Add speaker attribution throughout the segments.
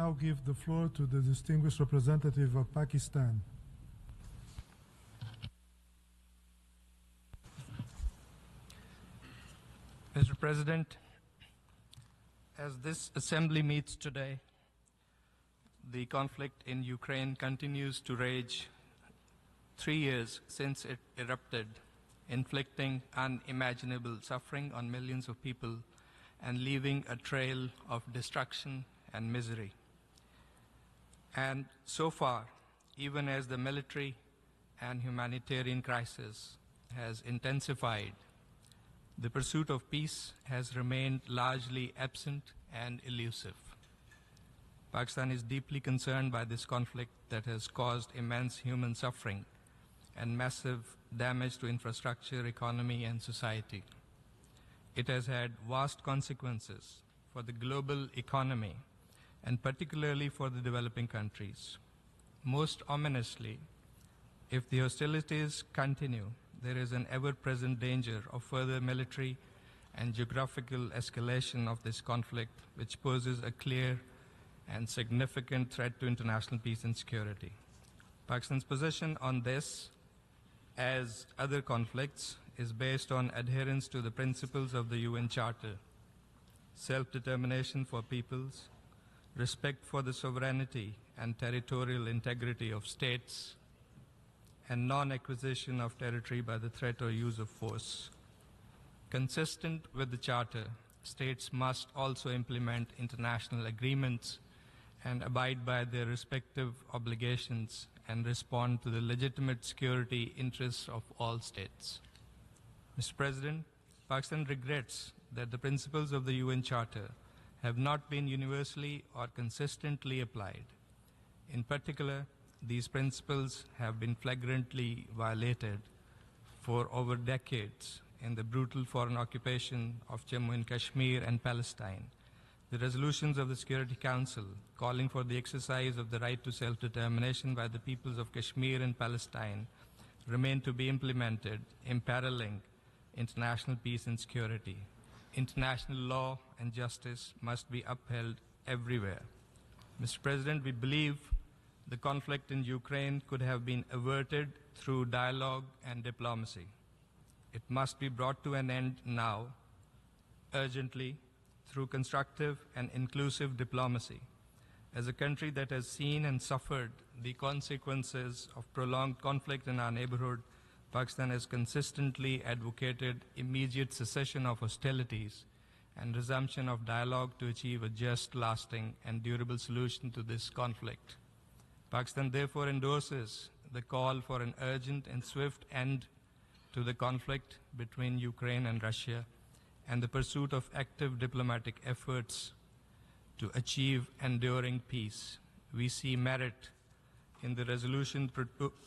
Speaker 1: now give the floor to the distinguished representative of Pakistan.
Speaker 2: Mr. President, as this assembly meets today, the conflict in Ukraine continues to rage 3 years since it erupted, inflicting unimaginable suffering on millions of people and leaving a trail of destruction and misery. And so far, even as the military and humanitarian crisis has intensified, the pursuit of peace has remained largely absent and elusive. Pakistan is deeply concerned by this conflict that has caused immense human suffering and massive damage to infrastructure, economy, and society. It has had vast consequences for the global economy and particularly for the developing countries. Most ominously, if the hostilities continue, there is an ever-present danger of further military and geographical escalation of this conflict, which poses a clear and significant threat to international peace and security. Pakistan's position on this, as other conflicts, is based on adherence to the principles of the UN Charter: self-determination for peoples, respect for the sovereignty and territorial integrity of states, and non-acquisition of territory by the threat or use of force. Consistent with the Charter, states must also implement international agreements and abide by their respective obligations and respond to the legitimate security interests of all states. Mr. President, Pakistan regrets that the principles of the UN Charter have not been universally or consistently applied. In particular, these principles have been flagrantly violated for over decades in the brutal foreign occupation of Jammu and Kashmir and Palestine. The resolutions of the Security Council calling for the exercise of the right to self-determination by the peoples of Kashmir and Palestine remain to be implemented, imperiling international peace and security. International law and justice must be upheld everywhere. Mr. President, we believe the conflict in Ukraine could have been averted through dialogue and diplomacy. It must be brought to an end now, urgently, through constructive and inclusive diplomacy. As a country that has seen and suffered the consequences of prolonged conflict in our neighborhood, Pakistan has consistently advocated immediate cessation of hostilities and resumption of dialogue to achieve a just, lasting, and durable solution to this conflict. Pakistan therefore endorses the call for an urgent and swift end to the conflict between Ukraine and Russia and the pursuit of active diplomatic efforts to achieve enduring peace. We see merit in the resolution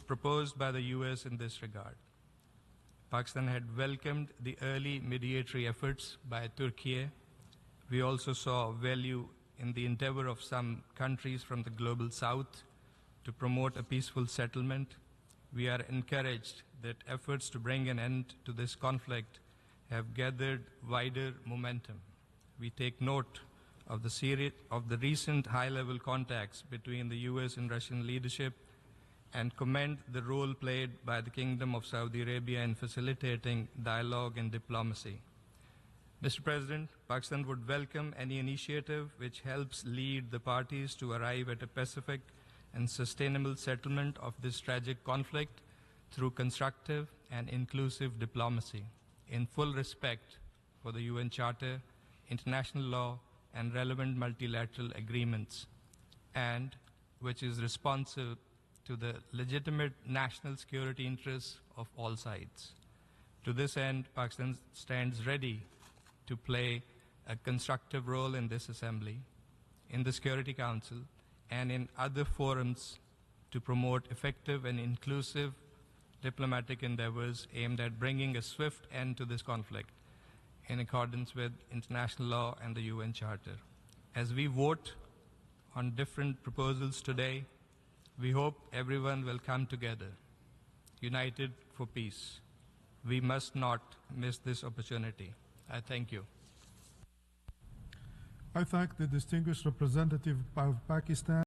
Speaker 2: proposed by the US in this regard. Pakistan had welcomed the early mediatory efforts by Turkey. We also saw value in the endeavor of some countries from the global south to promote a peaceful settlement. We are encouraged that efforts to bring an end to this conflict have gathered wider momentum. We take note of the recent high-level contacts between the US and Russian leadership and commend the role played by the Kingdom of Saudi Arabia in facilitating dialogue and diplomacy. Mr. President, Pakistan would welcome any initiative which helps lead the parties to arrive at a pacific and sustainable settlement of this tragic conflict through constructive and inclusive diplomacy, in full respect for the UN Charter, international law, and relevant multilateral agreements, and which is responsive to the legitimate national security interests of all sides. To this end, Pakistan stands ready to play a constructive role in this assembly, in the Security Council, and in other forums to promote effective and inclusive diplomatic endeavors aimed at bringing a swift end to this conflict in accordance with international law and the UN Charter. As we vote on different proposals today, we hope everyone will come together, united for peace. We must not miss this opportunity. I thank you.
Speaker 1: I thank the distinguished representative of Pakistan